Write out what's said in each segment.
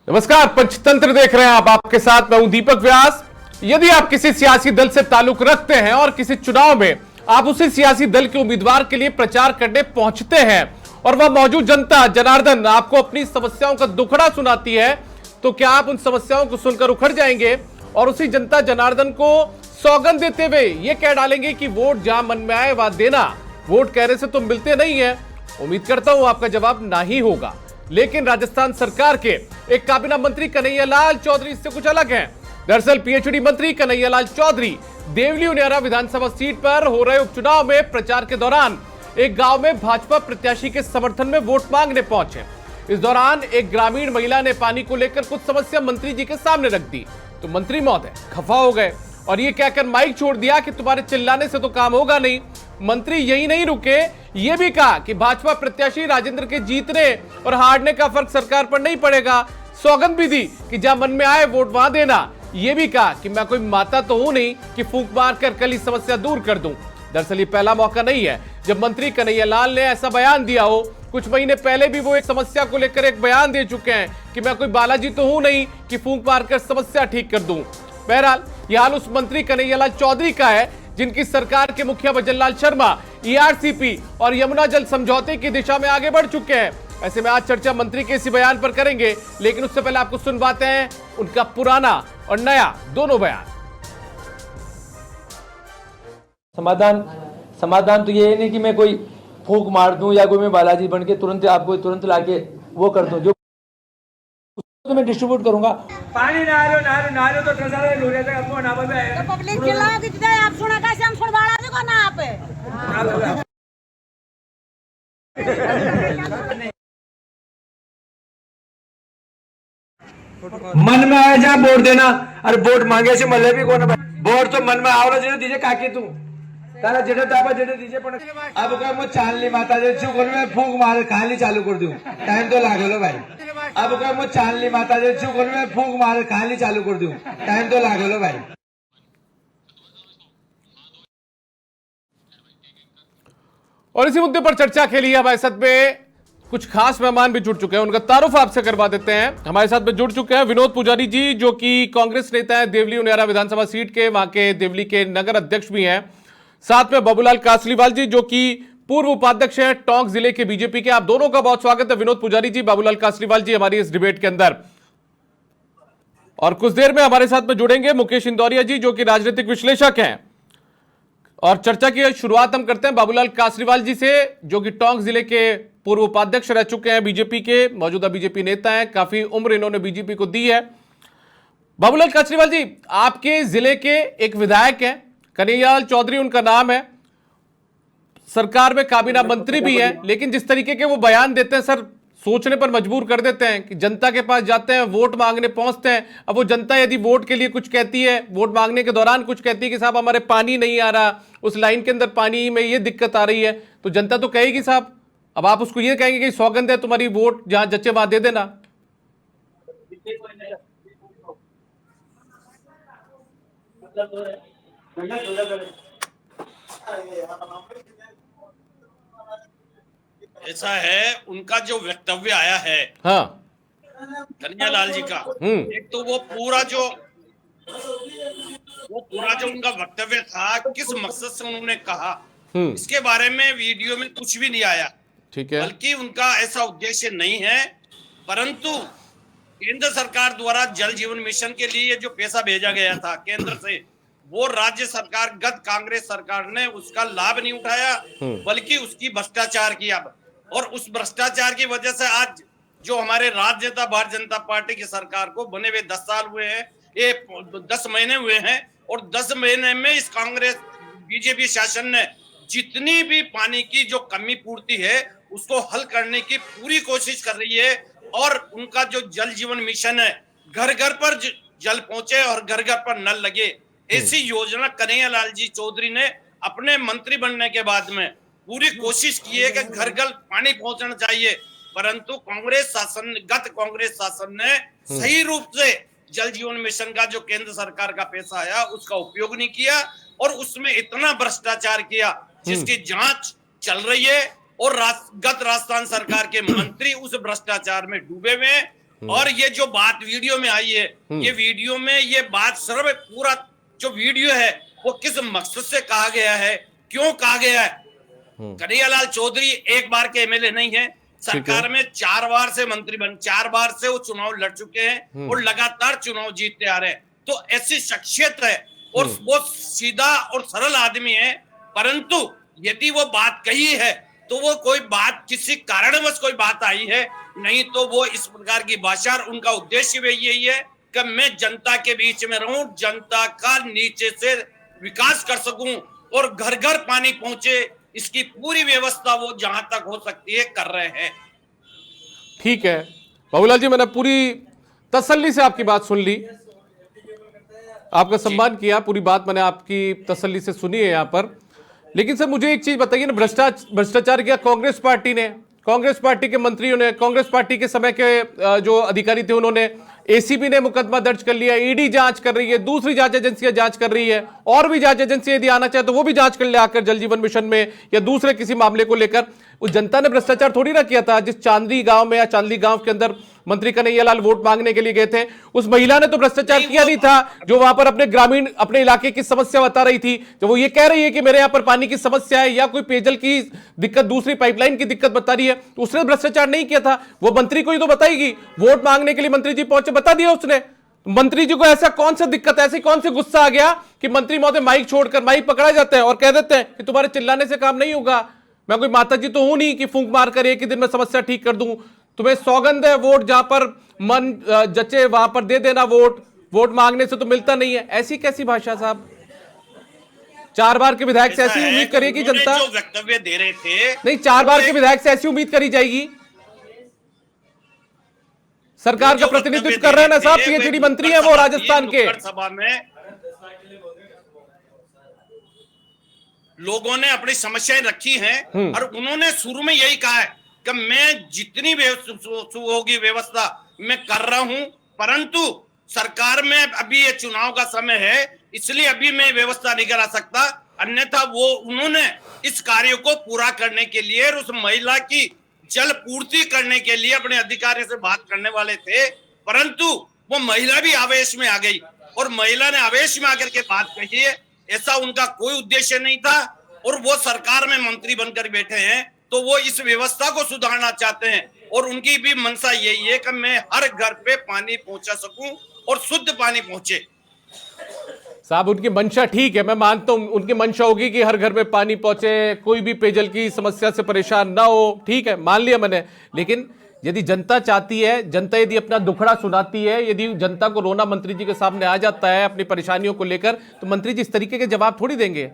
नमस्कार, पंचतंत्र देख रहे हैं आप। आपके साथ मैं हूं दीपक व्यास। यदि आप किसी सियासी दल से ताल्लुक रखते हैं और किसी चुनाव में आप उसी सियासी दल के उम्मीदवार के लिए प्रचार करने पहुंचते हैं और वह मौजूद जनता जनार्दन आपको अपनी समस्याओं का दुखड़ा सुनाती है, तो क्या आप उन समस्याओं को सुनकर उखड़ जाएंगे और उसी जनता जनार्दन को सौगंध देते हुए यह कह डालेंगे कि वोट जहां मन में आए वहां देना, वोट कहने से तो मिलते नहीं है? उम्मीद करता हूं आपका जवाब ना ही होगा। लेकिन राजस्थान सरकार के एक काबीना मंत्री कन्हैयालाल चौधरी इससे कुछ अलग हैं। दरअसल पीएचडी मंत्री कन्हैयालाल चौधरी देवली उनियारा विधानसभा सीट पर हो रहे उपचुनाव में प्रचार के दौरान एक गांव में भाजपा प्रत्याशी के समर्थन में वोट मांगने पहुंचे। इस दौरान एक ग्रामीण महिला ने पानी को लेकर कुछ समस्या मंत्री जी के सामने रख दी, तो मंत्री महोदय खफा हो गए और ये कहकर माइक छोड़ दिया कि तुम्हारे चिल्लाने से तो काम होगा नहीं। मंत्री यही नहीं रुके, ये भी कहा कि भाजपा प्रत्याशी राजेंद्र के जीतने और हारने का फर्क सरकार पर नहीं पड़ेगा। सौगंध भी दी कि जहां मन में आए वोट वहां देना। ये भी कहा कि मैं कोई माता तो हूं नहीं कि फूंक मार कर कल ही समस्या दूर कर दूं। दरअसल ये पहला मौका नहीं है जब मंत्री कन्हैयालाल ने ऐसा बयान दिया हो। कुछ महीने पहले भी वो एक समस्या को लेकर एक बयान दे चुके हैं कि मैं कोई बालाजी तो हूं नहीं कि फूंक मार कर समस्या ठीक कर दूं। बहरहाल यह हाल उस मंत्री कन्हैयालाल चौधरी का है जिनकी सरकार के मुखिया भजनलाल शर्मा ईआरसीपी और यमुना जल समझौते की दिशा में आगे बढ़ चुके हैं। ऐसे में आज चर्चा मंत्री के इसी बयान पर करेंगे, लेकिन उससे पहले आपको सुनवाते हैं उनका पुराना और नया दोनों बयान। समाधान तो ये नहीं कि मैं कोई फूंक मार दूं या कोई मैं बालाजी बन के तुरंत आपको तुरंत लाके वो कर दूं, जो तो मैं डिस्ट्रीब्यूट करूंगा। पानी नारो तो ट्रसारे लोरे तक अपको ना बे तो पब्लिक चिल्लाओ कि जिधर आप सुना कैसे हम सुन बाड़ा भी को ना आप मन में आया जा वोट देना। अरे वोट मांगे से मले भी कोना वोट तो मन में आवला जेने दीजे काके तू तारा जेने दाबा जेने दीजे पण अब का मो चालनी माता जे छु कोन में फूंक मार खाली चालू कर दूं। टाइम तो लागलो भाई। अब का मो चालनी माता जे छु कोन में फूंक मार खाली चालू कर दूं। टाइम तो लागलो भाई। और इसी मुद्दे पर चर्चा के लिए हमारे साथ में कुछ खास मेहमान भी जुड़ चुके हैं, उनका तारुफ आपसे करवा देते हैं। हमारे साथ में जुड़ चुके हैं विनोद पुजारी जी, जो कि कांग्रेस नेता हैं, देवली उनियारा विधानसभा सीट के, वहां के देवली के नगर अध्यक्ष भी हैं। साथ में बाबूलाल कासलीवाल जी, जो कि पूर्व उपाध्यक्ष हैं टोंक जिले के बीजेपी के। आप दोनों का बहुत स्वागत है, विनोद पुजारी जी, बाबूलाल कासलीवाल जी, हमारी इस डिबेट के अंदर। और कुछ देर में हमारे साथ में जुड़ेंगे मुकेश इंदौरिया जी, जो कि राजनीतिक विश्लेषक हैं। और चर्चा की शुरुआत हम करते हैं बाबूलाल कासलीवाल जी से, जो कि टोंक जिले के पूर्व उपाध्यक्ष रह चुके हैं बीजेपी के, मौजूदा बीजेपी नेता हैं, काफी उम्र इन्होंने बीजेपी को दी है। बाबूलाल कासलीवाल जी, आपके जिले के एक विधायक हैं, कन्हैयालाल चौधरी उनका नाम है, सरकार में काबीना मंत्री भी हैं, लेकिन जिस तरीके के वो बयान देते हैं सर, सोचने पर मजबूर कर देते हैं कि जनता के पास जाते हैं, वोट मांगने पहुंचते हैं। अब वो जनता यदि वोट के लिए कुछ कहती है, वोट मांगने के दौरान कुछ कहती है कि साहब हमारे पानी नहीं आ रहा, उस लाइन के अंदर पानी में ये दिक्कत आ रही है, तो जनता तो कहेगी साहब। अब आप उसको ये कहेंगे कि सौगंध है तुम्हारी, वोट जहां जच्चे वहां दे देना। ऐसा है, उनका जो वक्तव्य आया है हाँ कन्हैयालाल जी का, एक तो वो पूरा जो उनका वक्तव्य था, किस मकसद से उन्होंने कहा, इसके बारे में वीडियो में कुछ भी नहीं आया। ठीक है। बल्कि उनका ऐसा उद्देश्य नहीं है, परंतु केंद्र सरकार द्वारा जल जीवन मिशन के लिए जो पैसा भेजा गया था केंद्र से, वो राज्य सरकार, गत कांग्रेस सरकार ने उसका लाभ नहीं उठाया, बल्कि उसकी भ्रष्टाचार किया। और उस भ्रष्टाचार की वजह से आज जो हमारे राज्य नेता भारतीय जनता पार्टी की सरकार को बने हुए 10 साल हुए हैं, ये 10 महीने हुए हैं, और 10 महीने में इस कांग्रेस बीजेपी शासन ने जितनी भी पानी की जो कमी पूर्ति है उसको हल करने की पूरी कोशिश कर रही है। और उनका जो जल जीवन मिशन है, घर घर पर जल पहुंचे और घर घर पर नल लगे, ऐसी योजना कन्हैयालाल जी चौधरी ने अपने मंत्री बनने के बाद में पूरी कोशिश की है कि घर घर पानी पहुंचना चाहिए। परंतु गत कांग्रेस शासन ने सही रूप से जल जीवन मिशन का जो केंद्र सरकार का पैसा आया उसका उपयोग नहीं किया, और उसमें इतना भ्रष्टाचार किया जिसकी जांच चल रही है। और गत राजस्थान सरकार के मंत्री उस भ्रष्टाचार में डूबे हुए हैं, और ये जो बात वीडियो में आई है, ये वीडियो में ये बात सर्व पूरा जो वीडियो है वो किस मकसद से कहा गया है, क्यों कहा गया है। कन्हैयालाल चौधरी एक बार के एमएलए नहीं है, सरकार में 4 बार से मंत्री 4 बार से वो चुनाव लड़ चुके हैं और लगातार चुनाव जीतते आ रहे हैं। तो ऐसी शख्सियत है और वो सीधा और सरल आदमी है, परंतु यदि वो बात कही है तो वो कोई बात किसी कारणवश कोई बात आई है, नहीं तो वो इस प्रकार की भाषा, उनका उद्देश्य भी यही है कि मैं जनता के बीच में रहूं, जनता का नीचे से विकास कर सकूं और घर घर पानी पहुंचे, इसकी पूरी व्यवस्था वो जहां तक हो सकती है कर रहे हैं। ठीक है बाबूलाल जी, मैंने पूरी तसल्ली से आपकी बात सुन ली, आपका सम्मान किया, पूरी बात मैंने आपकी तसल्ली से सुनी है यहाँ पर। लेकिन सर मुझे एक चीज बताइए ना, भ्रष्टाचार किया कांग्रेस पार्टी ने, कांग्रेस पार्टी के मंत्रियों ने, कांग्रेस पार्टी के समय के जो अधिकारी थे उन्होंने, एसीबी ने मुकदमा दर्ज कर लिया, ईडी जांच कर रही है, दूसरी जांच एजेंसियां जांच कर रही है, और भी जांच एजेंसी यदि आना चाहे तो वो भी जांच कर ले आकर जल जीवन मिशन में या दूसरे किसी मामले को लेकर। उस जनता ने भ्रष्टाचार थोड़ी ना किया था। जिस चांदनी गांव में या चांदनी गांव के अंदर मंत्री कन्हैयालाल वोट मांगने के लिए गए थे, उस महिला ने तो भ्रष्टाचार किया नहीं था जो वहां पर अपने ग्रामीण अपने इलाके की समस्या बता रही थी। जो वो ये कह रही है कि मेरे यहाँ पर पानी की समस्या है या कोई पेयजल की दिक्कत, दूसरी पाइपलाइन की दिक्कत बता रही है, तो उसने भ्रष्टाचार नहीं किया था। वो मंत्री को ही तो बताएगी, वोट मांगने के लिए मंत्री जी पहुंचे, बता दिया उसने। मंत्री जी को ऐसा कौन सा दिक्कत, ऐसी कौन सी गुस्सा आ गया कि मंत्री महोदय माइक छोड़कर, माइक पकड़ा जाते हैं और कह देते हैं कि तुम्हारे चिल्लाने से काम नहीं होगा, मैं कोई माता जी तो हूं नहीं कि फूंक मारकर एक ही दिन में समस्या ठीक कर दूं, तुम्हें सौगंध है वोट जहां पर मन जचे वहां पर दे देना वोट, वोट मांगने से तो मिलता नहीं है। ऐसी कैसी भाषा साहब? 4 बार के विधायक से ऐसी उम्मीद करिए कि जनता, जो वक्तव्य दे रहे थे, नहीं 4 बार के विधायक से ऐसी उम्मीद करी जाएगी? सरकार का प्रतिनिधित्व कर रहे हैं ना साहब, पीएचडी मंत्री है वो राजस्थान के। सभा में लोगों ने अपनी समस्याएं रखी हैं और उन्होंने शुरू में यही कहा है कि मैं जितनी होगी व्यवस्था मैं कर रहा हूं, परंतु सरकार में अभी ये चुनाव का समय है इसलिए अभी मैं व्यवस्था नहीं करा सकता, अन्यथा वो उन्होंने इस कार्य को पूरा करने के लिए और उस महिला की जल पूर्ति करने के लिए अपने अधिकारी से बात करने वाले थे, परंतु वो महिला भी आवेश में आ गई और महिला ने आवेश में आकर के बात कही है। ऐसा उनका कोई उद्देश्य नहीं था और वो सरकार में मंत्री बनकर बैठे हैं तो वो इस व्यवस्था को सुधारना चाहते हैं और उनकी भी मंशा यही है कि मैं हर घर पे पानी पहुंचा सकूं और शुद्ध पानी पहुंचे। साहब उनकी मंशा ठीक है, मैं मानता हूं उनकी मंशा होगी कि हर घर में पानी पहुंचे, कोई भी पेयजल की समस्या से परेशान ना हो, ठीक है मान लिया मैंने। लेकिन यदि जनता चाहती है, जनता यदि अपना दुखड़ा सुनाती है, यदि जनता को रोना मंत्री जी के सामने आ जाता है अपनी परेशानियों को लेकर, तो मंत्री जी इस तरीके के जवाब थोड़ी देंगे,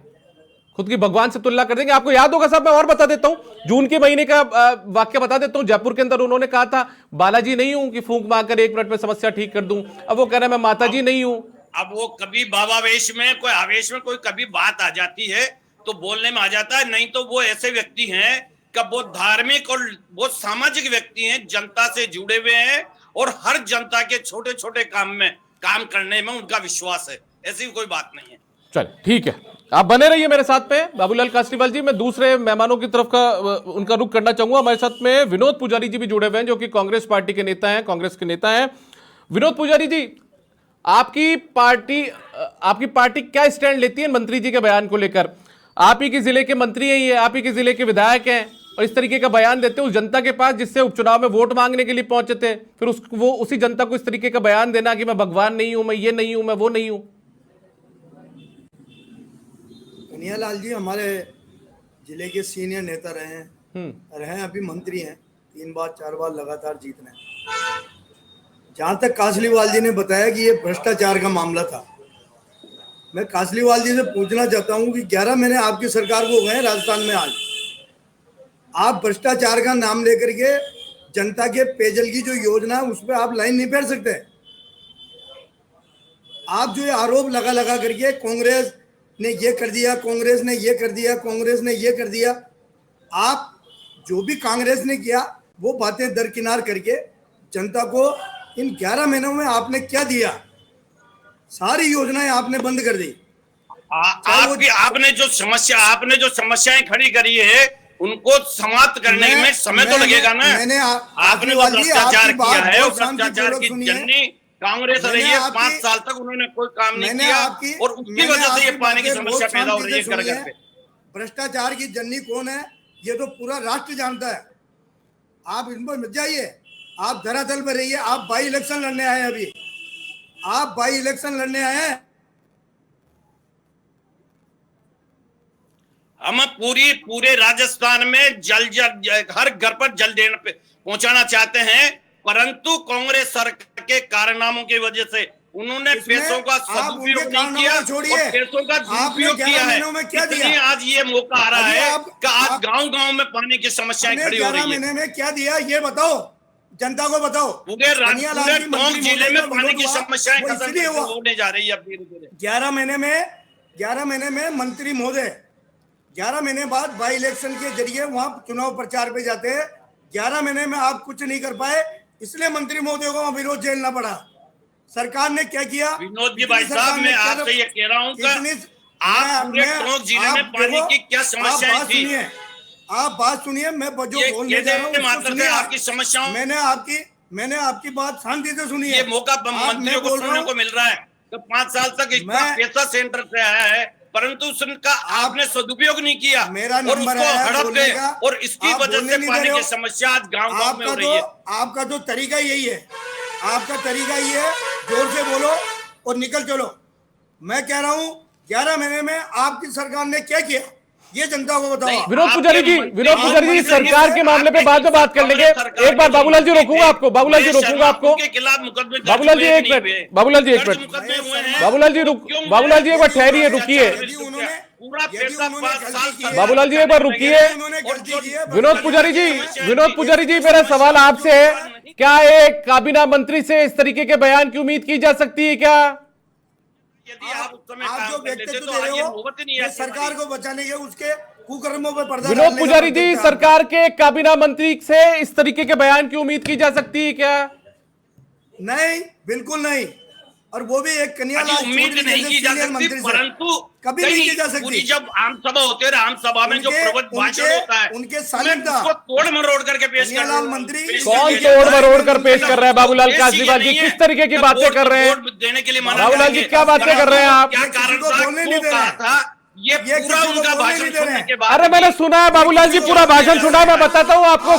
खुद की भगवान से तुलना कर देंगे। आपको याद होगा साहब, मैं और बता देता हूं, जून के महीने का वाक्य बता देता हूं। जयपुर के अंदर उन्होंने कहा था बालाजी नहीं हूं कि फूंक मारकर 1 मिनट में समस्या ठीक कर दूं, अब वो कह रहे हैं मैं माता जी नहीं हूं। अब वो कभी भावावेश में, कोई आवेश में कोई कभी बात आ जाती है तो बोलने में आ जाता है, नहीं तो वो ऐसे व्यक्ति हैं कि वो धार्मिक और बहुत सामाजिक व्यक्ति हैं, जनता से जुड़े हुए हैं और हर जनता के छोटे छोटे काम में काम करने में उनका विश्वास है, ऐसी कोई बात नहीं है। चल ठीक है, आप बने रहिए मेरे साथ में बाबूलाल कासरीवाल जी। मैं दूसरे मेहमानों की तरफ का उनका रुख करना चाहूंगा। हमारे साथ में विनोद पुजारी जी भी जुड़े हुए हैं जो कि कांग्रेस पार्टी के नेता हैं, कांग्रेस के नेता हैं। विनोद पुजारी जी, आपकी पार्टी क्या स्टैंड लेती है मंत्री जी के बयान को लेकर? आप ही के जिले के मंत्री हैं, ये आप ही के जिले के विधायक हैं और इस तरीके का बयान देते हैं उस जनता के पास जिससे उपचुनाव में वोट मांगने के लिए पहुंचे थे, फिर वो उसी जनता को इस तरीके का बयान देना कि मैं भगवान नहीं हूं, मैं ये नहीं हूं, मैं वो नहीं हूं। कन्हैयालाल जी हमारे जिले के सीनियर नेता रहे हैं, अभी मंत्री हैं, 3 बार 4 बार लगातार जीत रहे हैं। जहां तक कासलीवाल जी ने बताया कि ये भ्रष्टाचार का मामला था, मैं कासलीवाल जी से पूछना चाहता हूं कि 11 महीने आपकी सरकार को गए राजस्थान में, आज आप भ्रष्टाचार का नाम लेकर के जनता के पेयजल की जो योजना है उस पर आप लाइन नहीं फेर सकते। आप जो ये आरोप लगा करके कांग्रेस ने ये कर दिया, कांग्रेस ने ये कर दिया, कांग्रेस ने ये कर दिया, आप जो भी कांग्रेस ने किया वो बातें दरकिनार करके जनता को इन 11 महीनों में आपने क्या दिया? सारी योजनाएं आपने बंद कर दी। आपने जो समस्याएं खड़ी करी है उनको समाप्त करने में समय तो लगेगा ना। आपने जो भ्रष्टाचार किया है वो भ्रष्टाचार की जननी कांग्रेस रही है। 5 साल तक उन्होंने कोई काम नहीं किया और उसकी वजह से ये पानी की समस्या पैदा हो रही है घर घर पे। भ्रष्टाचार की जननी कौन है ये तो पूरा राष्ट्र जानता है। आप इन पर मत जाइए, आप धरातल पर रहिए। आप बाई इलेक्शन लड़ने आए, अभी आप बाई इलेक्शन लड़ने आए हैं। हम पूरे राजस्थान में जल हर घर पर जल देना पहुंचाना चाहते हैं, परंतु कांग्रेस सरकार के कारनामों की वजह से उन्होंने पैसों का सदुपयोग नहीं किया और पैसों का दुरुपयोग किया है। इसलिए आज ये मौका आ रहा है कि आज गांव-गांव में पानी की समस्याएं खड़ी हो रही है। महीने में क्या दिया ये बताओ, जनता को बताओ। पूरे टोंक जिले में पानी की समस्याएं खत्म होने जा रही है अब धीरे-धीरे। 11 महीने में मंत्री महोदय 11 महीने बाद बाई इलेक्शन के जरिए वहां चुनाव प्रचार पे जाते हैं। 11 महीने में आप कुछ नहीं कर पाए, इसलिए मंत्री महोदय को विरोध झेलना पड़ा। सरकार ने क्या किया? विनोद जी भाई साहब, मैं आपसे ये कह रहा हूँ कि आप पूरे टोंक जिले में पानी की क्या समस्याएं थी? आप बात सुनिए, मैं जो बोलने जा रहा हूँ सुनिए। आपकी समस्याओं मैंने आपकी बात शांति से सुनी है। ये मौका मंत्रियों को सुनने को मिल रहा है तो 5 साल तक इतना पैसा सेंटर से आया है, परंतु उसका आपने सदुपयोग नहीं किया। मेरा और नंबर उसको है हड़प गए और इसकी वजह से पानी की समस्या आज गांव-गांव में हो रही है। आपका तो तरीका यही है, आपका तरीका ये है, जोर से बोलो और निकल चलो। मैं कह रहा हूँ 11 महीने में आपकी सरकार ने क्या किया ये जनता को बताओ। विनोद पुजारी जी सरकार के मामले पे बाद में बात कर लेंगे। एक बार बाबूलाल जी रोकूंगा आपको, बाबूलाल जी रोकूंगा आपको। बाबूलाल जी एक मिनट, बाबूलाल जी एक मिनट, बाबूलाल जी एक बार ठहरिए, रुकिए। बाबूलाल जी एक बार रुकिए। विनोद पुजारी जी मेरा सवाल आपसे है, क्या एक काबीना मंत्री से इस तरीके के बयान की उम्मीद की जा सकती है क्या? यदि आप उस समय आप जो व्यक्तित्व दे रहे हो सरकार को बचाने के उसके कुकर्मों पे पर्दा। विनोद पुजारी जी, सरकार के काबीना मंत्री से इस तरीके के बयान की उम्मीद की जा सकती है क्या? नहीं, बिल्कुल नहीं। और वो भी एक कन्यालाल उम्मीद नहीं की जा सकती, परंतु कभी नहीं की जा सकती। जब आम सभा होते हैं, आम सभा में जो प्रवचन भाषण होता है उनके सानिध्य उसको तोड़ मरोड़ करके पेश कर रहे हैं। मंत्री कौन तोड़ मरोड़ कर पेश कर रहा है? बाबूलाल कासलीवाल जी किस तरीके की बातें कर रहे हैं? देने के लिए बाबूलाल जी क्या बातें कर रहे हैं आप? क्या कारण था? ये पूरा उनका भाषण सुनने के बाद, अरे मैंने सुना है बाबूलाल जी, पूरा भाषण सुना है, मैं बताता हूँ आपको।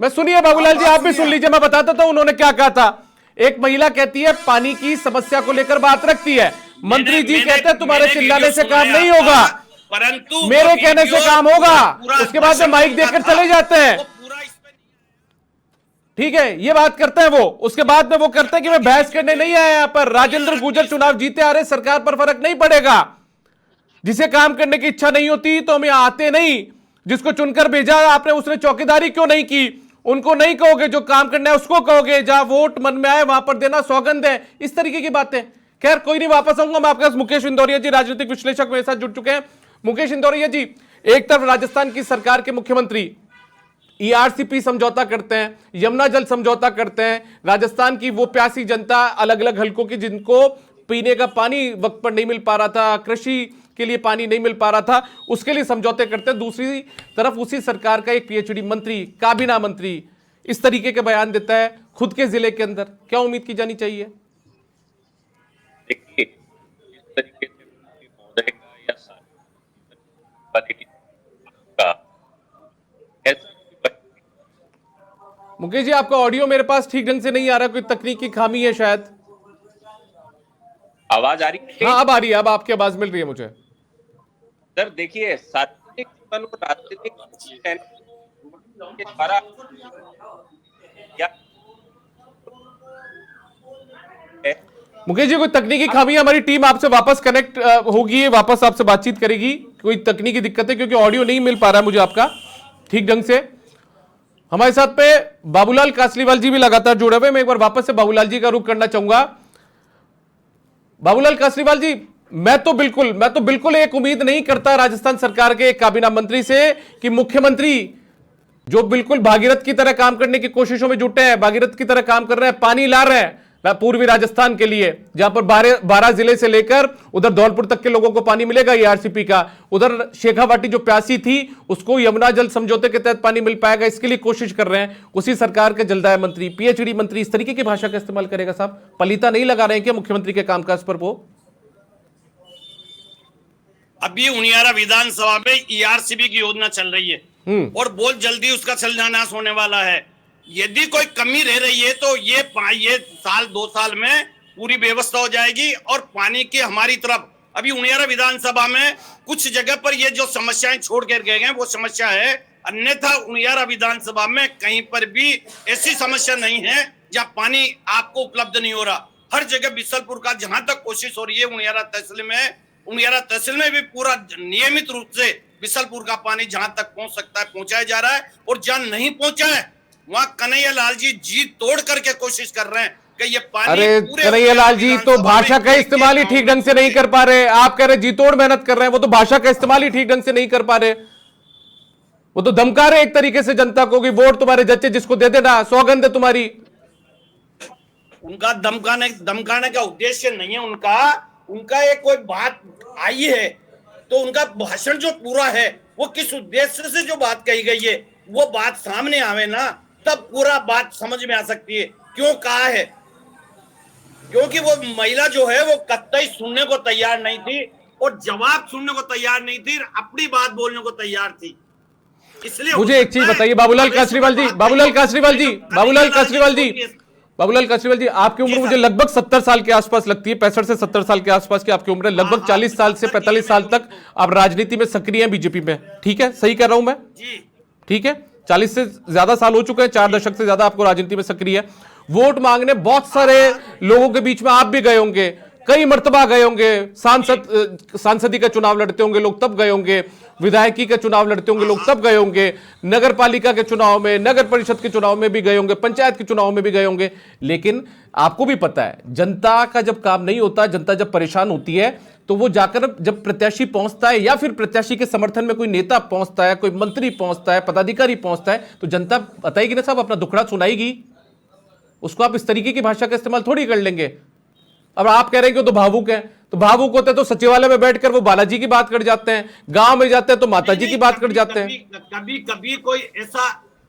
सुनिए बाबूलाल जी, आप भी सुन लीजिए, मैं बताता था उन्होंने क्या कहा था। एक महिला कहती है पानी की समस्या को लेकर बात रखती है, मंत्री जी कहते हैं तुम्हारे चिल्लाने से काम नहीं होगा, परंतु मेरे कहने से काम होगा। उसके बाद में माइक देकर चले जाते हैं। ठीक है, ये बात करते हैं वो। उसके बाद में वो करते हैं कि मैं बहस करने नहीं आया यहां पर। राजेंद्र गुर्जर चुनाव जीते आ रहे, सरकार पर फर्क नहीं पड़ेगा। जिसे काम करने की इच्छा नहीं होती तो हम यहां आते नहीं। जिसको चुनकर भेजा आपने, उसने चौकीदारी क्यों नहीं की? उनको नहीं कहोगे, जो काम करना है उसको कहोगे। जहां वोट मन में आए वहां पर देना सौगंध है। इस तरीके की बातें। खैर कोई नहीं, वापस आऊंगा मैं आपके पास। मुकेश इंदौरिया जी राजनीतिक विश्लेषक मेरे साथ जुड़ चुके हैं। मुकेश इंदौरिया जी, एक तरफ राजस्थान की सरकार के मुख्यमंत्री ईआरसीपी समझौता करते हैं, यमुना जल समझौता करते हैं, राजस्थान की वो प्यासी जनता अलग अलग हलकों की जिनको पीने का पानी वक्त पर नहीं मिल पा रहा था, कृषि के लिए पानी नहीं मिल पा रहा था, उसके लिए समझौते करते हैं। दूसरी तरफ उसी सरकार का एक पीएचडी मंत्री, काबीना मंत्री इस तरीके के बयान देता है खुद के जिले के अंदर। क्या उम्मीद की जानी चाहिए? देखिए, इस तरीके से महोदय का या मुकेश जी, आपका ऑडियो मेरे पास ठीक ढंग से नहीं आ रहा, कोई तकनीकी खामी है शायद। आवाज आ रही है? हाँ अब आ रही है, अब आपकी आवाज मिल रही है मुझे। सर देखिए, सार्वजनिक जीवन और राजनीतिक के द्वारा मुकेश जी, कोई तकनीकी खामी है? हमारी टीम आपसे वापस कनेक्ट होगी, वापस आपसे बातचीत करेगी। कोई तकनीकी दिक्कत है क्योंकि ऑडियो नहीं मिल पा रहा है मुझे आपका ठीक ढंग से। हमारे साथ पे बाबूलाल कासलीवाल जी भी लगातार जुड़े हुए। मैं एक बार वापस से बाबूलाल जी का रुख करना चाहूंगा। बाबूलाल कासलीवाल जी, मैं तो बिल्कुल एक उम्मीद नहीं करता राजस्थान सरकार के काबीना मंत्री से कि मुख्यमंत्री जो बिल्कुल भागीरथ की तरह काम करने की कोशिशों में जुटे हैं, भागीरथ की तरह काम कर रहे हैं, पानी ला रहे हैं, पूर्वी राजस्थान के लिए, जहां पर 12 जिले से लेकर उधर धौलपुर तक के लोगों को पानी मिलेगा ये आरसीपी का। उधर शेखावाटी जो प्यासी थी उसको यमुना जल समझौते के तहत पानी मिल पाएगा, इसके लिए कोशिश कर रहे हैं। उसी सरकार के जलदाय मंत्री, पीएचडी मंत्री इस तरीके की भाषा का इस्तेमाल करेगा। साहब पलीता नहीं लगा रहे हैं क्या मुख्यमंत्री के कामकाज पर? वो अभी उनियारा विधानसभा में ईआरसीबी की योजना चल रही है और बहुत जल्दी उसका शिलान्यास होने वाला है। यदि कोई कमी रह रही है तो ये साल 2 साल में पूरी व्यवस्था हो जाएगी। और पानी की हमारी तरफ अभी उनियारा विधानसभा में कुछ जगह पर ये जो समस्याएं छोड़ कर गए हैं वो समस्या है, अन्यथा उनियारा विधानसभा में कहीं पर भी ऐसी समस्या नहीं है जहां पानी आपको उपलब्ध नहीं हो रहा। हर जगह बिसलपुर का जहां तक कोशिश हो रही है, उनियारा तहसील में भी पूरा नियमित रूप से बिसलपुर का पानी जहां तक पहुंच सकता है पहुंचाया जा रहा है। और जहां नहीं पहुंचा है वहां कन्हैया लाल जी जी तोड़ करके कोशिश कर रहे हैं कि ये पानी। अरे कन्हैया लाल जी तो भाषा का इस्तेमाल ही ठीक ढंग से नहीं कर पा रहे। आप कह रहे जी तोड़ मेहनत कर रहे हैं, वो तो भाषा का इस्तेमाल ही ठीक ढंग से नहीं कर पा रहे। वो तो धमका रहे एक तरीके से जनता को कि वोट तुम्हारे जच्चे जिसको दे देना, सौगंध है तुम्हारी। उनका धमकाने का उद्देश्य नहीं है। उनका एक कोई बात आई है तो उनका भाषण जो पूरा है वो किस उद्देश्य से जो बात कही गई है वो बात सामने आवे ना, तब पूरा बात समझ में आ सकती है क्यों कहा है। क्योंकि वो महिला जो है वो कतई सुनने को तैयार नहीं थी और जवाब सुनने को तैयार नहीं थी, अपनी बात बोलने को तैयार थी। इसलिए मुझे एक चीज बताइए बाबूलाल कासरीवाल जी, आपकी उम्र मुझे लगभग 70 साल के आसपास लगती है, 65 से 70 साल के आसपास की आपकी उम्र है। लगभग 40 साल से 45 साल तक आप राजनीति में सक्रिय हैं, बीजेपी में, ठीक है? सही कह रहा हूं मैं? जी ठीक है। 40 से ज्यादा साल हो चुके हैं, 4 दशक से ज्यादा आपको राजनीति में सक्रिय है। वोट मांगने बहुत सारे लोगों के बीच में आप भी गए होंगे, कई मर्तबा गए होंगे। सांसदी का चुनाव लड़ते होंगे लोग तब गए होंगे, विधायकी का चुनाव लड़ते होंगे लोग तब गए होंगे, नगर पालिका के चुनाव में, नगर परिषद के चुनाव में भी गए होंगे, पंचायत के चुनाव में भी गए होंगे। लेकिन आपको भी पता है जनता का जब काम नहीं होता, जनता जब परेशान होती है तो वो जाकर जब प्रत्याशी पहुंचता है या फिर प्रत्याशी के समर्थन में कोई नेता पहुंचता है, कोई मंत्री पहुंचता है, पदाधिकारी पहुंचता है, तो जनता बताएगी ना साहब, अपना दुखड़ा सुनाएगी। उसको आप इस तरीके की भाषा का इस्तेमाल थोड़ी कर लेंगे। अब आप कह रहे हैं कि वो तो भावुक है, तो भावुक होते तो सचिवालय में बैठकर वो बालाजी की बात कर जाते हैं, गांव में जाते हैं तो माताजी की बात कर जाते हैं। कभी कभी कोई ऐसा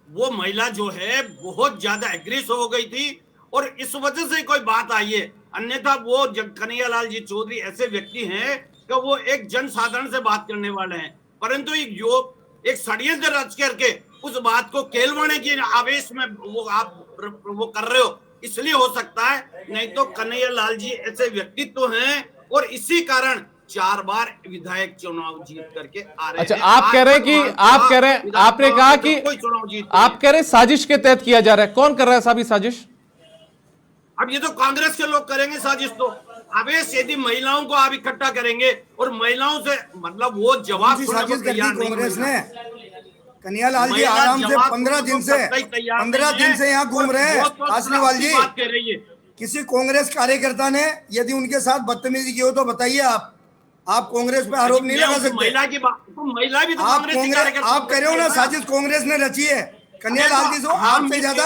वो महिला जो है बहुत ज्यादा एग्रेसिव हो गई थी और इस वजह से कोई बात आई है। अन्यथा वो कन्हैया लाल जी चौधरी ऐसे व्यक्ति हैं कि वो एक जनसाधारण से बात करने वाले हैं, परंतु एक षड्यंत्र रच करके उस बात को केलवाने के आवेश में वो कर रहे हो, इसलिए हो सकता है। नहीं तो कन्हैया लाल जी ऐसे व्यक्तित्व हैं और इसी कारण 4 बार विधायक चुनाव जीत करके आ रहे हैं। अच्छा, आप कह रहे हैं कि आपने कहा कि आप कह रहे हैं साजिश के तहत किया जा रहा है। कौन कर रहा है साहब ये साजिश? अब ये तो कांग्रेस के लोग करेंगे साजिश। तो आवेश यदि महिलाओं को आप इकट्ठा करेंगे और महिलाओं से मतलब वो जवाब साजिश कर दी कांग्रेस ने। कन्हैया लाल जी आराम से 15 दिन से यहाँ घूम रहे हैं। कासरीवाल जी, किसी कांग्रेस कार्यकर्ता ने यदि उनके साथ बदतमीजी की हो तो बताइए। आप कांग्रेस पे आरोप नहीं लगा सकते। महिला भी तो आप कह रहे हो ना साजिश कांग्रेस ने रची है। कन्हैया लाल जी आपसे ज्यादा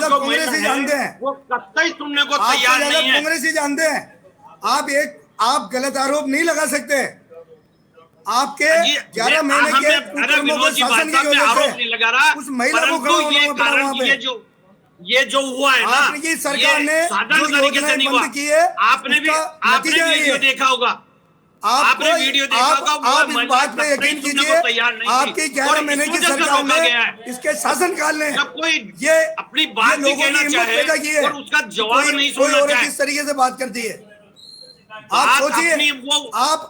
कांग्रेस ही जानते हैं, वो कतई सुनने को तैयार नहीं है। कांग्रेस ही जानते हैं। आप गलत आरोप नहीं लगा सकते। आपके 11 महीने के शासन की वजह से उस महिला को खड़ा होना पड़ा वहाँ पे। ये जो हुआ है ना, आपकी सरकार ने जो योजनाएं बंद की है, आपने वीडियो देखा होगा। आपने वीडियो देखा होगा। आप इस बात पे यकीन कीजिए, आपकी 11 महीने की सरकार में, इसके शासनकाल ने ये अपनी बात भी कहना चाहे और उसका जवाब नहीं सुनना चाहे, किस तरीके से बात करती है। आप सोचिए, आप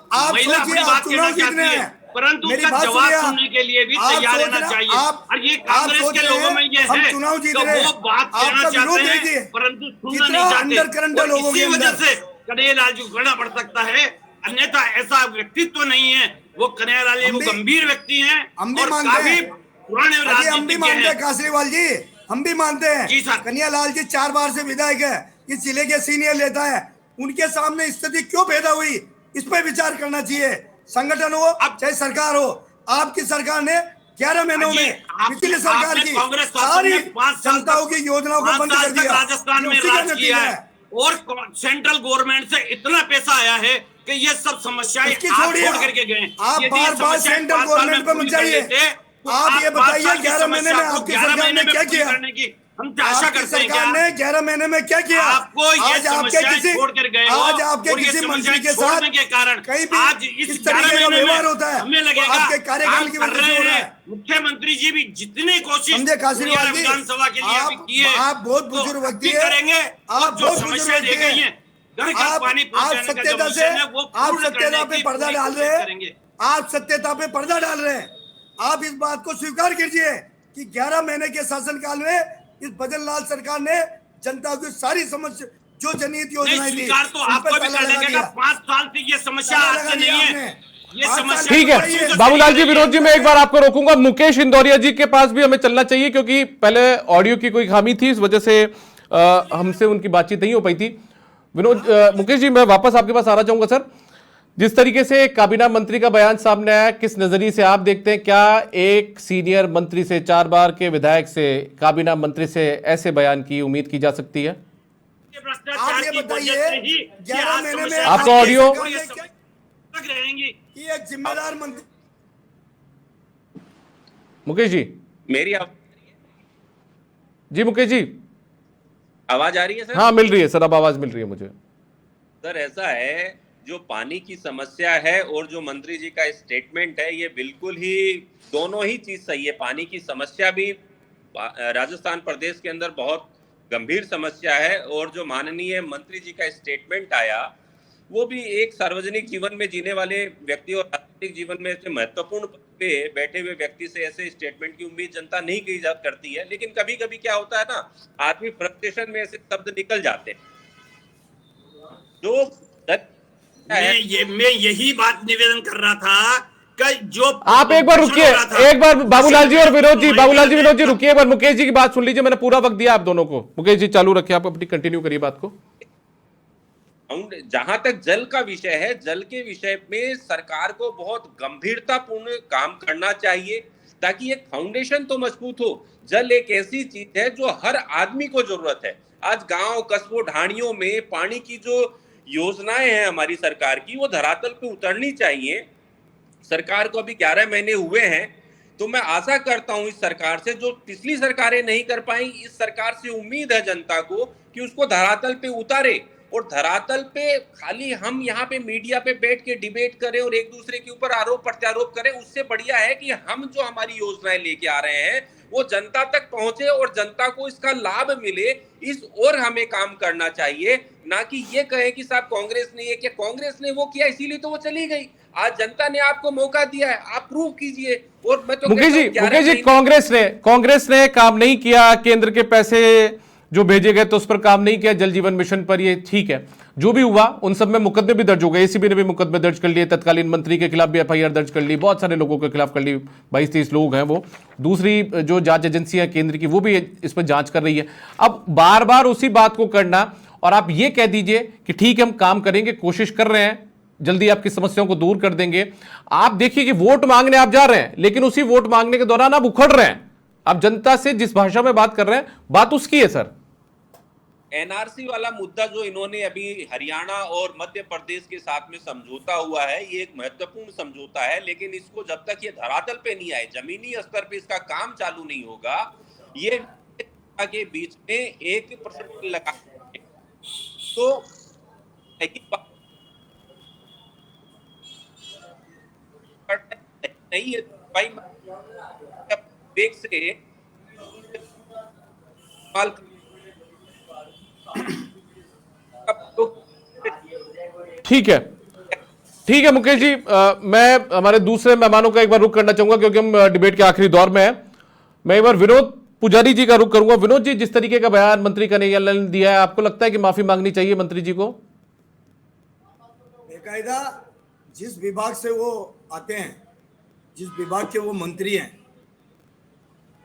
चुनाव जीतने हैं, परंतु उसका जवाब सुनने के लिए भी तैयार रहना चाहिए। और ये कांग्रेस के लोगों में ये है कि वो बात कहना चाहते हैं परंतु सुनना नहीं चाहते। इसी वजह से कन्हैया लाल जी को करना पड़ सकता है, अन्यथा ऐसा व्यक्तित्व नहीं है। वो कन्हैया लाल जी वो गंभीर व्यक्ति हैं और काफी पुराने राजनीतिज्ञ हैं। कासरीवाल जी, हम भी मानते हैं कन्हैया लाल जी 4 बार से विधायक है, इस जिले के सीनियर नेता है। उनके सामने स्थिति क्यों पैदा हुई, इस पर विचार करना चाहिए। संगठन हो चाहे सरकार हो, आपकी सरकार ने 11 महीनों अजी, में आपने- पिछली सरकार आपने की कांग्रेस शासन सारी में 5 साल जनताओं तक- की योजनाओं को 5 बंद साल कर तक दिया। राजस्थान में ये उसी का राज नतीजा किया है। है और सेंट्रल गवर्नमेंट से इतना पैसा आया है कि ये सब समस्याएं इसकी आप छोड़िए, छोड़ करके गए। आप यदि ये बार-बार समस्याएं सेंट्रल 5 साल में गवर्नमेंट पे पूरी मत कर जाइए। लेते, तो आप ये 5 बताइए साल की 11 महीने समस्या में को आपकी 11 सरकार महीने ने में क्या पूरी किया? करने की हम आशा आपकी करते हैं सरकार क्या? ने 11 महीने में क्या किया? आपको ये आज आपके समस्याएं किसी छोड़ कर गए हो आज आपके और ये किसी मंत्री समस्याएं के साथ छोड़ने के कारण कहीं भी आज इस इस तरीके 11 का महीने व्यवहार में होता है, हमें लगेगा वो आपके कार्यकाल काम की कर वजह से रहे हो रहा हैं। है। मुख्यमंत्री जी भी जितनी कोशिश समझे कासिम हरियाणा वाली, विधानसभा के लिए अभी की है, आप बहुत तो बुजुर्ग अब व्यक्ति भी है, करेंगे। आप और जो बहुत बुजुर्ग समस्या दे व्यक्ति गई है। है घर घर पानी आप पहुंचाने का जो सत्यता से मिशन है वो आप पूर्ण सत्यता करने पे की पर्दा पूरी डाल कोशिश रहे हैं। करेंगे। आप सत्यता पे पर्दा डाल रहे हैं। आप इस बात को स्वीकार कीजिए कि 11 महीने के शासनकाल में इस भजन लाल सरकार ने जनता की सारी समस्या जो जनहित नहीं, योजनाएं थी स्वीकार तो उन पे आपको भी ताला कर लगा लगेगा। दिया। 5 साल से ये समस्या ताला आज लगा से दिया नहीं आपने। है। ये 5 समस्या साल ठीक तो है है। बाबूलाल जी, विनोद जी, मैं एक बार आपको रोकूंगा। मुकेश इंदौरिया जी के पास भी हमें चलना चाहिए क्योंकि पहले ऑडियो की कोई खामी थी, इस वजह से हमसे उनकी बातचीत नहीं हो पाई थी। मुकेश जी, मैं वापस आपके पास आना चाहूंगा सर। जिस तरीके से काबीना मंत्री का बयान सामने आया, किस नजरिए से आप देखते हैं? क्या एक सीनियर मंत्री से, 4 बार के विधायक से, काबीना मंत्री से ऐसे बयान की उम्मीद की जा सकती है? आप ये बताइए 11 महीने में आपका ऑडियो रहेंगी कि एक जिम्मेदार मंत्री मुकेश जी। मेरी जी मुकेश जी, आवाज आ रही है सर? हाँ मिल रही है सर, अब आवाज मिल रही है मुझे। सर ऐसा है, जो पानी की समस्या है और जो मंत्री जी का स्टेटमेंट है, ये बिल्कुल ही दोनों ही चीज सही है। पानी की समस्या भी राजस्थान प्रदेश के अंदर बहुत गंभीर समस्या है, और जो माननीय मंत्री जी का स्टेटमेंट आया वो भी एक सार्वजनिक जीवन में जीने वाले व्यक्ति और राजनीतिक जीवन में ऐसे महत्वपूर्ण पद पे बैठे हुए व्यक्ति से ऐसे स्टेटमेंट की उम्मीद जनता नहीं की जा करती है। लेकिन कभी कभी क्या होता है ना, आदमी फ्रस्ट्रेशन में ऐसे शब्द निकल जाते हैं। जो मैं यही बात निवेदन कर रहा था कि जो आप एक बार रुकिए, एक बार बाबूलाल जी और विनोद जी, बाबूलाल जी विनोद जी रुकिए, एक बार मुकेश जी की बात सुन लीजिए। मैंने पूरा वक्त दिया आप दोनों को। मुकेश जी चालू रखिए, आप अपनी कंटिन्यू करिए बात को। जहां तक जल का विषय है, जल के विषय में सरकार को बहुत गंभीरतापूर्ण काम करना चाहिए ताकि एक फाउंडेशन तो मजबूत हो। जल एक ऐसी चीज है जो हर आदमी को जरूरत है। आज गांव कस्बों ढाणियों में पानी की जो योजनाएं हैं हमारी सरकार की, वो धरातल पे उतरनी चाहिए। सरकार को अभी 11 महीने हुए हैं, तो मैं आशा करता हूं इस सरकार से, जो पिछली सरकारें नहीं कर पाई, इस सरकार से उम्मीद है जनता को कि उसको धरातल पे उतारे। और धरातल पे खाली हम यहाँ पे मीडिया पे बैठ के डिबेट करें और एक दूसरे के ऊपर आरोप प्रत्यारोप करें, उससे बढ़िया है कि हम जो हमारी योजनाएं लेके आ रहे हैं वो जनता तक पहुंचे और जनता को इसका लाभ मिले। इस और हमें काम करना चाहिए, ना कि ये कहे कि साहब कांग्रेस ने ये किया, कांग्रेस ने वो किया इसीलिए तो वो चली गई। आज जनता ने आपको मौका दिया है, आप प्रूव कीजिए। और मैं तो मुकेश जी, कांग्रेस ने काम नहीं किया, केंद्र के पैसे जो भेजे गए तो उस पर काम नहीं किया, जल जीवन मिशन पर, ये ठीक है। जो भी हुआ उन सब में मुकदमे भी दर्ज हो गए, एसीबी ने भी मुकदमे दर्ज कर लिए, तत्कालीन मंत्री के खिलाफ भी एफआईआर दर्ज कर ली, बहुत सारे लोगों के खिलाफ कर ली, 22-23 लोग हैं वो। दूसरी जो जांच एजेंसियां केंद्र की वो भी इस पर जांच कर रही है। अब बार बार उसी बात को करना, और आप ये कह दीजिए कि ठीक है हम काम करेंगे, कोशिश कर रहे हैं, जल्दी आपकी समस्याओं को दूर कर देंगे। आप देखिए कि वोट मांगने आप जा रहे हैं, लेकिन उसी वोट मांगने के दौरान आप उखड़ रहे हैं। आप जनता से जिस भाषा में बात कर रहे हैं, बात उसकी है सर। एनआरसी वाला मुद्दा जो इन्होंने अभी हरियाणा और मध्य प्रदेश के साथ में समझौता हुआ है, ये एक महत्वपूर्ण समझौता है, लेकिन इसको जब तक ये धरातल पे नहीं आए, जमीनी स्तर पे इसका काम चालू नहीं होगा, ये के बीच में 1% लगा तो नहीं है भाई। देख से ठीक है, ठीक है मुकेश जी, मैं हमारे दूसरे मेहमानों का एक बार रुख करना चाहूंगा क्योंकि हम डिबेट के आखिरी दौर में हैं। मैं एक बार विनोद पुजारी जी का रुख करूंगा। विनोद जी, जिस तरीके का बयान मंत्री का ने दिया है, आपको लगता है कि माफी मांगनी चाहिए मंत्री जी को? बेकायदा जिस विभाग से वो आते हैं, जिस विभाग के वो मंत्री हैं,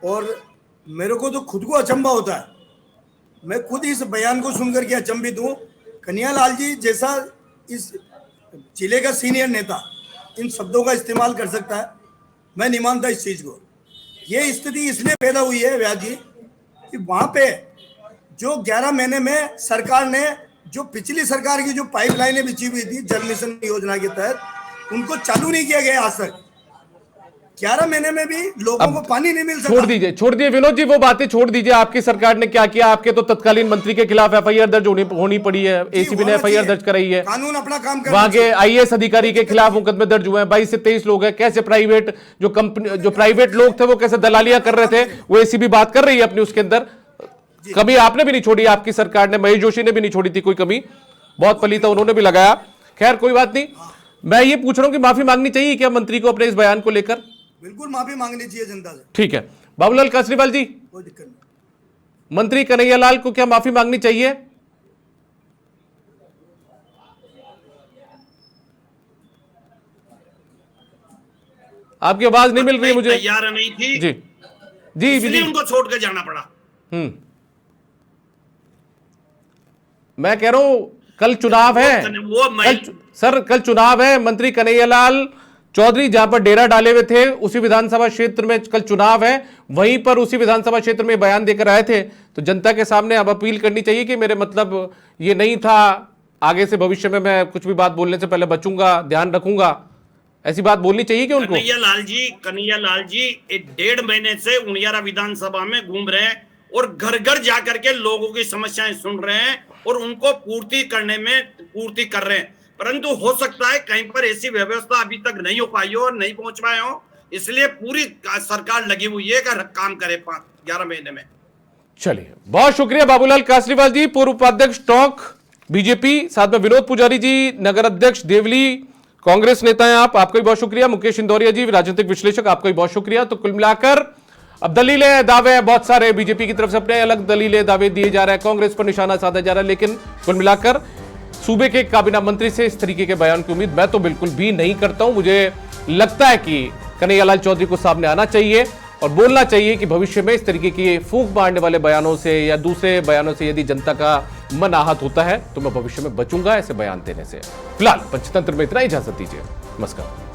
और मेरे को तो खुद को अचंभा होता है, मैं खुद इस बयान को सुनकर के अचंभित हूँ। कन्हैयालाल जी जैसा इस जिले का सीनियर नेता इन शब्दों का इस्तेमाल कर सकता है? मैं नहीं मानता इस चीज को। ये स्थिति इसलिए पैदा हुई है व्यास जी कि वहां पे जो 11 महीने में सरकार ने जो पिछली सरकार की जो पाइपलाइनें बिछी हुई थी जल मिशन योजना के तहत उनको चालू नहीं किया गया आज तक। 11 महीने में भी लोगों को पानी नहीं मिल सका। छोड़ दीजिए विनोद जी, वो बातें छोड़ दीजिए। आपकी सरकार ने क्या किया? आपके तो तत्कालीन मंत्री के खिलाफ एफआईआर दर्ज होनी पड़ी है, एसीबी ने एफआईआर दर्ज कराई है, कानून अपना काम कर वहां के आईएएस अधिकारी के खिलाफ मुकदमे दर्ज हुए हैं। 22 से 23 लोग हैं। कैसे प्राइवेट जो प्राइवेट लोग थे वो कैसे दलालियां कर रहे थे, वो एसीबी बात कर रही है अपनी उसके अंदर। कमी आपने भी नहीं छोड़ी, आपकी सरकार ने, महेश जोशी ने भी नहीं छोड़ी थी कोई कमी, बहुत पलीता उन्होंने भी लगाया। खैर कोई बात नहीं, मैं ये पूछ रहा हूं कि माफी मांगनी चाहिए क्या मंत्री को अपने इस बयान को लेकर? बिल्कुल माफी मांगनी चाहिए जनता से। ठीक है बाबूलाल कासरीवाल जी, कोई दिक्कत नहीं। मंत्री कन्हैयालाल को क्या माफी मांगनी चाहिए? आपकी आवाज नहीं मिल रही मुझे। तैयार नहीं थी जी जी इसलिए उनको छोड़ कर जाना पड़ा। मैं कह रहा हूं कल चुनाव है, कल चुनाव है। मंत्री कन्हैयालाल चौधरी जहां पर डेरा डाले हुए थे उसी विधानसभा क्षेत्र में कल चुनाव है, वहीं पर उसी विधानसभा क्षेत्र में बयान देकर आए थे। तो जनता के सामने अब अपील करनी चाहिए कि मेरे मतलब ये नहीं था, आगे से भविष्य में मैं कुछ भी बात बोलने से पहले बचूंगा, ध्यान रखूंगा, ऐसी बात बोलनी चाहिए कि उनको? कन्हैयालाल जी 1.5 महीने से उनियारा विधानसभा में घूम रहे हैं और घर घर जाकर के लोगों की समस्याएं सुन रहे हैं और उनको पूर्ति कर रहे हैं। परंतु हो सकता है कहीं पर ऐसी व्यवस्था अभी तक नहीं हो पाई हो और नहीं पहुंच पाए हो, इसलिए पूरी सरकार लगी हुई है कि काम करे 11 महीने में। चलिए बहुत शुक्रिया बाबूलाल कासरीवाल जी, पूर्व उपाध्यक्ष टोंक बीजेपी, साथ में विनोद पुजारी जी नगर अध्यक्ष देवली कांग्रेस नेता हैं आप, आपका भी बहुत शुक्रिया। मुकेश इंदौरिया जी राजनीतिक विश्लेषक, आपका भी बहुत शुक्रिया। तो कुल मिलाकर अब दलीलें दावे बहुत सारे बीजेपी की तरफ से अपने अलग दलीलें दावे दिए जा रहे हैं, कांग्रेस पर निशाना साधा जा रहा है, लेकिन कुल मिलाकर सूबे के काबीना मंत्री से इस तरीके के बयान की उम्मीद मैं तो बिल्कुल भी नहीं करता हूं। मुझे लगता है कि कन्हैयालाल चौधरी को सामने आना चाहिए और बोलना चाहिए कि भविष्य में इस तरीके की फूंक मारने वाले बयानों से या दूसरे बयानों से यदि जनता का मन आहत होता है तो मैं भविष्य में बचूंगा ऐसे बयान देने से। फिलहाल पंचतंत्र में इतना ही, इजाजत दीजिए, नमस्कार।